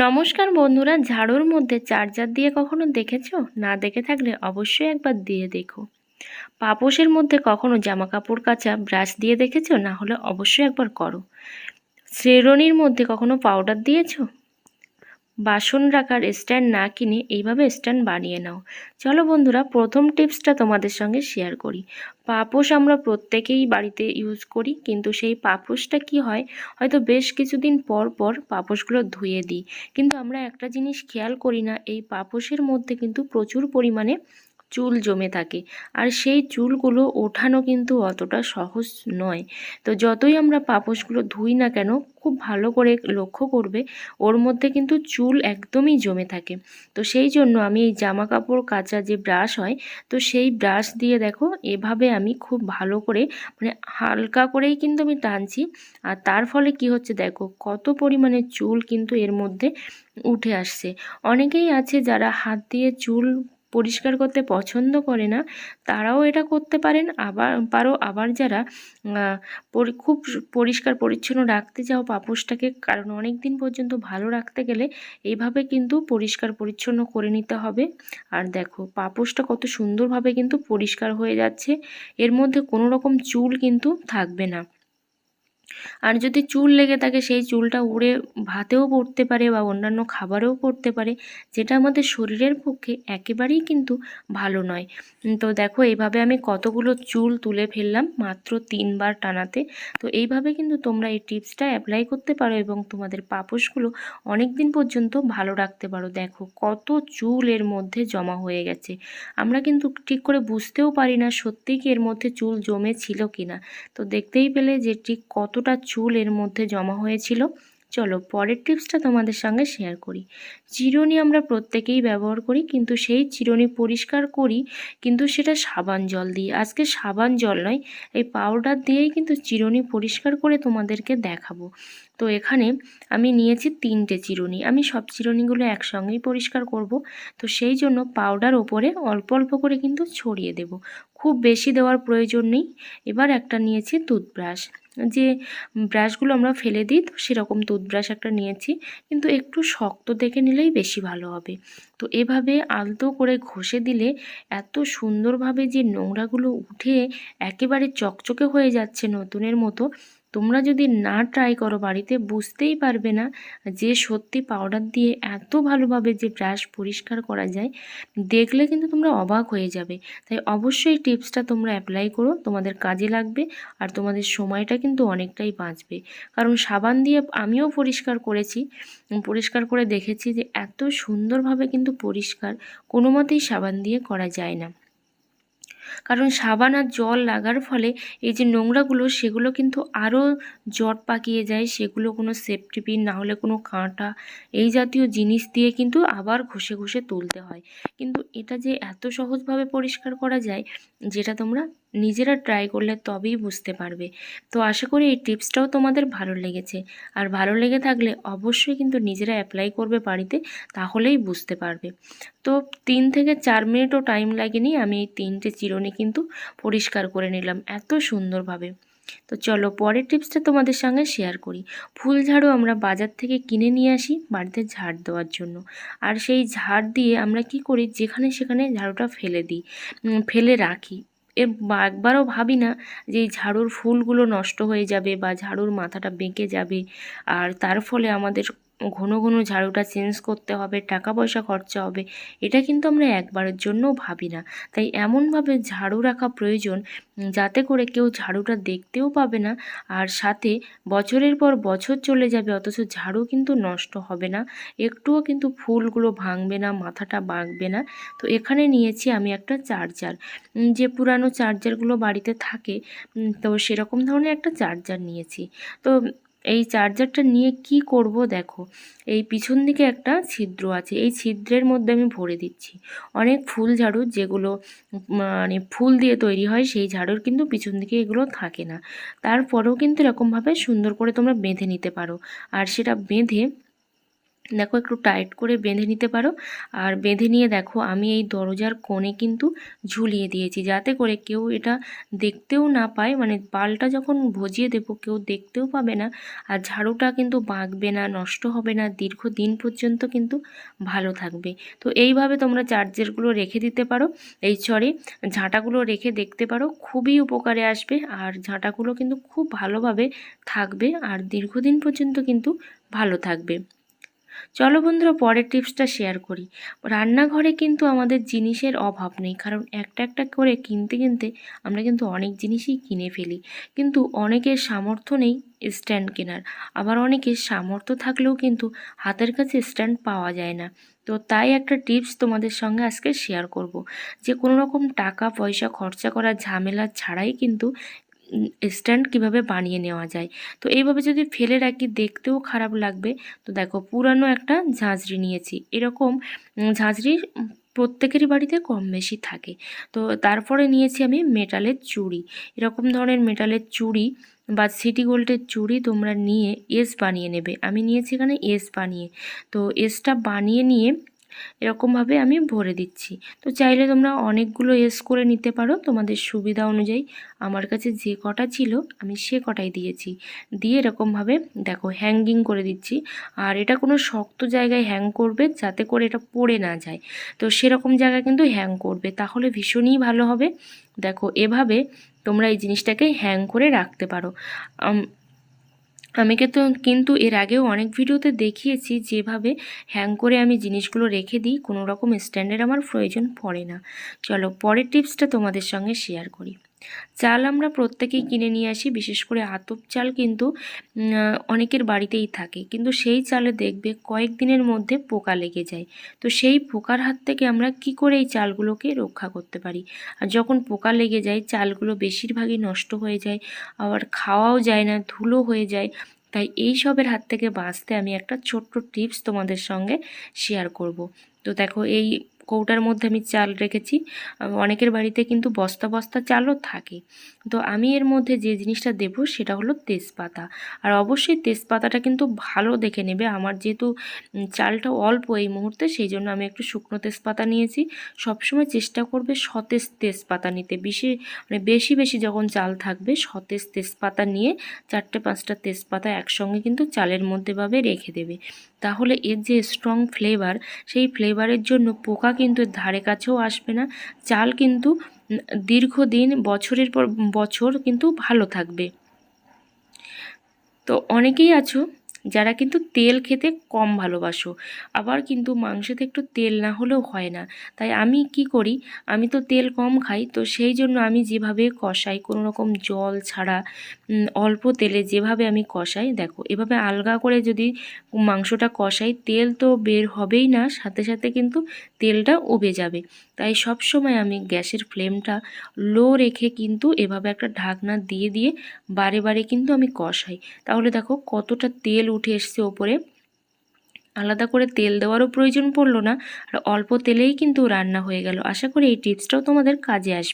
নমস্কার বন্ধুরা, ঝাড়ুর মধ্যে চার্জার দিয়ে কখনো দেখেছো? না দেখে থাকলে অবশ্যই একবার দিয়ে দেখো। পাপোশের মধ্যে কখনো জামা কাপড় কাচা ব্রাশ দিয়ে দেখেছো? না হলে অবশ্যই একবার করো। শ্রেণীর মধ্যে কখনো পাউডার দিয়েছো? বাসন রাখার স্ট্যান্ড না কিনে এইভাবে স্ট্যান্ড বানিয়ে নাও। চলো বন্ধুরা, প্রথম টিপসটা তোমাদের সঙ্গে শেয়ার করি। পাপোশ আমরা প্রত্যেকেই বাড়িতে ইউজ করি, কিন্তু সেই পাপোশটা কি হয়, হয়তো বেশ কিছুদিন পর পর পাপোশগুলো ধুয়ে দিই, কিন্তু আমরা একটা জিনিস খেয়াল করি না, এই পাপোশের মধ্যে কিন্তু প্রচুর পরিমাণে চুল জমে থাকে, আর সেই চুলগুলো ওঠানো কিন্তু অতটা সহজ নয়। তো যতই আমরা পাপোশগুলো ধুই না কেন, খুব ভালো করে লক্ষ্য করবে ওর মধ্যে কিন্তু চুল একদমই জমে থাকে। তো সেই জন্য আমি এই জামা কাপড় কাচা যে ব্রাশ হয়, তো সেই ব্রাশ দিয়ে দেখো এভাবে আমি খুব ভালো করে, মানে হালকা করেই কিন্তু আমি টানছি। আর তার ফলে কি হচ্ছে দেখো, কত পরিমাণে চুল কিন্তু এর মধ্যে উঠে আসছে। অনেকেই আছে যারা হাত দিয়ে চুল পরিষ্কার করতে পছন্দ করে না, তারাও এটা করতে আবার যারা খুব পরিষ্কার পরিচ্ছন্ন রাখতে চাও পাপোশটাকে, কারণ অনেক দিন পর্যন্ত ভালো রাখতে গেলে এইভাবে কিন্তু পরিষ্কার পরিচ্ছন্ন করে নিতে হবে। আর দেখো পাপোশটা কত সুন্দরভাবে কিন্তু পরিষ্কার হয়ে যাচ্ছে, এর মধ্যে কোনো রকম চুল কিন্তু থাকবে না। আর যদি চুল লেগে থাকে, সেই চুলটা উড়ে ভাতেও পড়তে পারে বা অন্যান্য খাবারেও পড়তে পারে, যেটা আমাদের শরীরের পক্ষে একেবারেই কিন্তু ভালো নয়। তো দেখো এইভাবে আমি কতগুলো চুল তুলে ফেললাম মাত্র 3বার টানাতে। তো এইভাবে কিন্তু তোমরা এই টিপসটা অ্যাপ্লাই করতে পারো এবং তোমাদের পাপোশগুলো অনেক দিন পর্যন্ত ভালো রাখতে পারো। দেখো কত চুল এর মধ্যে জমা হয়ে গেছে, আমরা কিন্তু ঠিক করে বুঝতেও পারি না সত্যিই কি এর মধ্যে চুল জমে ছিল কিনা। তো দেখতেই পেলে যে ঠিক কতটা চুল এর মধ্যে জমা হয়েছিল। চলো পরের টিপসটা তোমাদের সঙ্গে শেয়ার করি। চিরুনি আমরা প্রত্যেকেই ব্যবহার করি, কিন্তু সেই চিরুনি পরিষ্কার করি কিন্তু সেটা সাবান জল দিয়ে। আজকে সাবান জল নয়, এই পাউডার দিয়েই কিন্তু চিরুনি পরিষ্কার করে তোমাদেরকে দেখাবো। তো এখানে আমি নিয়েছি 3টে চিরুনি, আমি সব চিরুনিগুলো একসঙ্গেই পরিষ্কার করব। তো সেই জন্য পাউডার ওপরে অল্প অল্প করে কিন্তু ছড়িয়ে দেব, খুব বেশি দেওয়ার প্রয়োজন নেই। এবার একটা নিয়েছি টুথব্রাশ, যে ব্রাশগুলো আমরা ফেলে দিই, তো সেরকম টুথব্রাশ একটা নিয়েছি, কিন্তু একটু শক্ত দেখে নিলেই বেশি ভালো হবে। তো এভাবে আলতো করে ঘষে দিলে এত সুন্দরভাবে যে নোংরাগুলো উঠে একেবারে চকচকে হয়ে যাচ্ছে নতুনের মতো। তোমরা যদি না ট্রাই করো বাড়িতে, বুঝতেই পারবে না যে সত্যি পাউডার দিয়ে এত ভালোভাবে যে ব্রাশ পরিষ্কার করা যায়। দেখলে কিন্তু তোমরা অবাক হয়ে যাবে। তাই অবশ্যই টিপসটা তোমরা অ্যাপ্লাই করো, তোমাদের কাজে লাগবে, আর তোমাদের সময়টা কিন্তু অনেকটাই বাঁচবে। কারণ সাবান দিয়ে আমিও পরিষ্কার করেছি, পরিষ্কার করে দেখেছি যে এত সুন্দরভাবে কিন্তু পরিষ্কার কোনো মতেই সাবান দিয়ে করা যায় না। কারণ সাবান আর জল লাগার ফলে এই যে নোংরাগুলো, সেগুলো কিন্তু আরও জট পাকিয়ে যায়, সেগুলো কোনো সেফটি পিন না হলে কোনো কাঁটা এই জাতীয় জিনিস দিয়ে কিন্তু আবার ঘষে ঘষে তুলতে হয়। কিন্তু এটা যে এত সহজভাবে পরিষ্কার করা যায়, যেটা তোমরা নিজেরা ট্রাই করলে তবেই বুঝতে পারবে। তো আশা করি এই টিপসটাও তোমাদের ভালো লেগেছে, আর ভালো লেগে থাকলে অবশ্যই কিন্তু নিজেরা অ্যাপ্লাই করবে বাড়িতে, তাহলেই বুঝতে পারবে। তো 3 থেকে 4 মিনিটও টাইম লাগেনি, আমি এই 3টে চিরুনি কিন্তু পরিষ্কার করে নিলাম এত সুন্দরভাবে। তো চলো পরের টিপসটা তোমাদের সঙ্গে শেয়ার করি। ফুল ঝাড়ু আমরা বাজার থেকে কিনে নিয়ে আসি বাড়িতে ঝাড় দেওয়ার জন্য, আর সেই ঝাড় দিয়ে আমরা কি করি, যেখানে সেখানে ঝাড়ুটা ফেলে দিই, ফেলে রাখি। একবারও ভাবি না যে এই ঝাড়ুর ফুলগুলো নষ্ট হয়ে যাবে বা ঝাড়ুর মাথাটা বেঁকে যাবে, আর তার ফলে আমাদের ঘন ঘন ঝাড়ুটা চেঞ্জ করতে হবে, টাকা পয়সা খরচা হবে। এটা কিন্তু আমরা একবারের জন্যও ভাবি না। তাই এমনভাবে ঝাড়ু রাখা প্রয়োজন, যাতে করে কেউ ঝাড়ুটা দেখতেও পাবে না, আর সাথে বছরের পর বছর চলে যাবে অথচ ঝাড়ু কিন্তু নষ্ট হবে না, একটুও কিন্তু ফুলগুলো ভাঙবে না, মাথাটা বাঁকবে না। তো এখানে নিয়েছি আমি একটা চার্জার, যে পুরানো চার্জারগুলো বাড়িতে থাকে, তো সেরকম ধরনের একটা চার্জার নিয়েছি। তো এই চার্জারটা নিয়ে কি করব দেখো, এই পিছন দিকে একটা ছিদ্র আছে, এই ছিদ্রের মধ্যে আমি ভরে দিচ্ছি অনেক ফুল ঝাড়ু, যেগুলো মানে ফুল দিয়ে তৈরি হয়, সেই ঝাড়ুর কিন্তু পিছন দিকে এগুলো থাকে না। তারপরেও কিন্তু এরকমভাবে সুন্দর করে তোমরা বেঁধে নিতে পারো, আর সেটা বেঁধে দেখো একটু টাইট করে বেঁধে নিতে পারো। আর বেঁধে নিয়ে দেখো আমি এই দরজার কোণে কিন্তু ঝুলিয়ে দিয়েছি, যাতে করে কেউ এটা দেখতেও না পায়, মানে পালটা যখন ভজিয়ে দেবো কেউ দেখতেও পাবে না। আর ঝাড়ুটা কিন্তু বাঁকবে না, নষ্ট হবে না, দীর্ঘদিন পর্যন্ত কিন্তু ভালো থাকবে। তো এইভাবে তোমরা চার্জারগুলো রেখে দিতে পারো, ঝাঁটাগুলো রেখে দেখতে পারো, খুবই উপকারে আসবে। আর ঝাঁটাগুলো কিন্তু খুব ভালোভাবে থাকবে আর দীর্ঘদিন পর্যন্ত কিন্তু ভালো থাকবে। চলো বন্ধুরা, পরের টিপসটা শেয়ার করি। রান্নাঘরে কিন্তু আমাদের জিনিসের অভাব নেই, কারণ একটা একটা করে কিনতে কিনতে আমরা কিন্তু অনেক জিনিসই কিনে ফেলি। কিন্তু অনেকের সামর্থ্য নেই স্ট্যান্ড কেনার, আবার অনেকের সামর্থ্য থাকলেও কিন্তু হাতের কাছে স্ট্যান্ড পাওয়া যায় না। তো তাই একটা টিপস তোমাদের সঙ্গে আজকে শেয়ার করব, যে কোনো রকম টাকা পয়সা খরচা করার ঝামেলা ছাড়াই কিন্তু স্ট্যান্ড কিভাবে বানিয়ে নেওয়া যায়। তো এইভাবে যদি ফেলে রাখি দেখতেও খারাপ লাগবে। তো দেখো পুরানো একটা ঝাঁঝরি নিয়েছি, এরকম ঝাঁঝরি প্রত্যেকেরই বাড়িতে কম বেশি থাকে। তো তারপরে নিয়েছি আমি মেটালের চুড়ি, এরকম ধরনের মেটালের চুড়ি বা সিটি গোল্ডের চুড়ি তোমরা নিয়ে এস বানিয়ে নেবে। আমি নিয়েছি এখানে এস বানিয়ে। তো এসটা বানিয়ে নিয়ে এরকমভাবে আমি ভরে দিচ্ছি। তো চাইলে তোমরা অনেকগুলো এস করে নিতে পারো তোমাদের সুবিধা অনুযায়ী। আমার কাছে যে কটা ছিল আমি সে কটাই দিয়েছি। দিয়ে এরকমভাবে দেখো হ্যাঙ্গিং করে দিচ্ছি। আর এটা কোনো শক্ত জায়গায় হ্যাং করবে, যাতে করে এটা পড়ে না যায়। তো সেরকম জায়গায় কিন্তু হ্যাং করবে, তাহলে ভীষণই ভালো হবে। দেখো এভাবে তোমরা এই জিনিসটাকে হ্যাং করে রাখতে পারো। আমি কিন্তু এর আগেও অনেক ভিডিওতে দেখিয়েছি যেভাবে হ্যাং করে আমি জিনিসগুলো রেখে দিই, কোনো রকম স্ট্যান্ডের আমার প্রয়োজন পড়ে না। চলো পরের টিপসটা তোমাদের সঙ্গে শেয়ার করি। চাল আমরা প্রত্যেকেই কিনে নিয়ে আসি, বিশেষ করে আতপ চাল কিন্তু অনেকের বাড়িতেই থাকে, কিন্তু সেই চালে দেখবে কয়েকদিনের মধ্যে পোকা লেগে যায়। তো সেই পোকার হাত থেকে আমরা কি করে এই চালগুলোকে রক্ষা করতে পারি? আর যখন পোকা লেগে যায় চালগুলো বেশিরভাগই নষ্ট হয়ে যায়, আবার খাওয়াও যায় না, ধুলো হয়ে যায়। তাই এই সবের হাত থেকে বাঁচতে আমি একটা ছোট্ট টিপস তোমাদের সঙ্গে শেয়ার করব। তো দেখো এই কৌটার মধ্যে আমি চাল রেখেছি। অনেকের বাড়িতে কিন্তু বস্তা বস্তা চালও থাকে। তো আমি এর মধ্যে যে জিনিসটা দেব সেটা হলো তেজপাতা। আর অবশ্যই তেজপাতাটা কিন্তু ভালো দেখে নেবে। আমার যেহেতু চালটা অল্প এই মুহূর্তে, সেই জন্য আমি একটু শুকনো তেজপাতা নিয়েছি। সবসময় চেষ্টা করবে সতেজ তেজপাতা নিতে, বেশি বেশি যখন চাল থাকবে সতেজ তেজপাতা নিয়ে 4-5টা তেজপাতা একসঙ্গে কিন্তু চালের মধ্যে ভাবে রেখে দেবে। তাহলে এর যে স্ট্রং ফ্লেভার, সেই ফ্লেভারের জন্য পোকা কিন্তু ধারে কাছেও আসবে না। চাল কিন্তু দীর্ঘদিন বছরের পর বছর কিন্তু ভালো থাকবে। তো অনেকেই আছো যারা কিন্তু তেল খেতে কম ভালোবাসো, আবার কিন্তু মাংসতে একটু তেল না হলেও হয় না। তাই আমি কি করি, আমি তো তেল কম খাই, তো সেই জন্য আমি যেভাবে কষাই কোনো রকম জল ছাড়া অল্প তেলে যেভাবে আমি কষাই, দেখো এভাবে আলগা করে যদি মাংসটা কষাই তেল তো বের হবেই না, সাথে সাথে কিন্তু তেলটা উবে যাবে। তাই সব সময় আমি গ্যাসের ফ্লেমটা লো রেখে কিন্তু এভাবে একটা ঢাকনা দিয়ে দিয়ে বারে বারে কিন্তু আমি কষাই। তাহলে দেখো কতটা তেল উঠে এসছে ওপরে, আলাদা করে তেল দেওয়ারও প্রয়োজন পড়লো না, আর অল্প তেলেই কিন্তু রান্না হয়ে গেল। আশা করি এই টিপসটাও তোমাদের কাজে আসবে।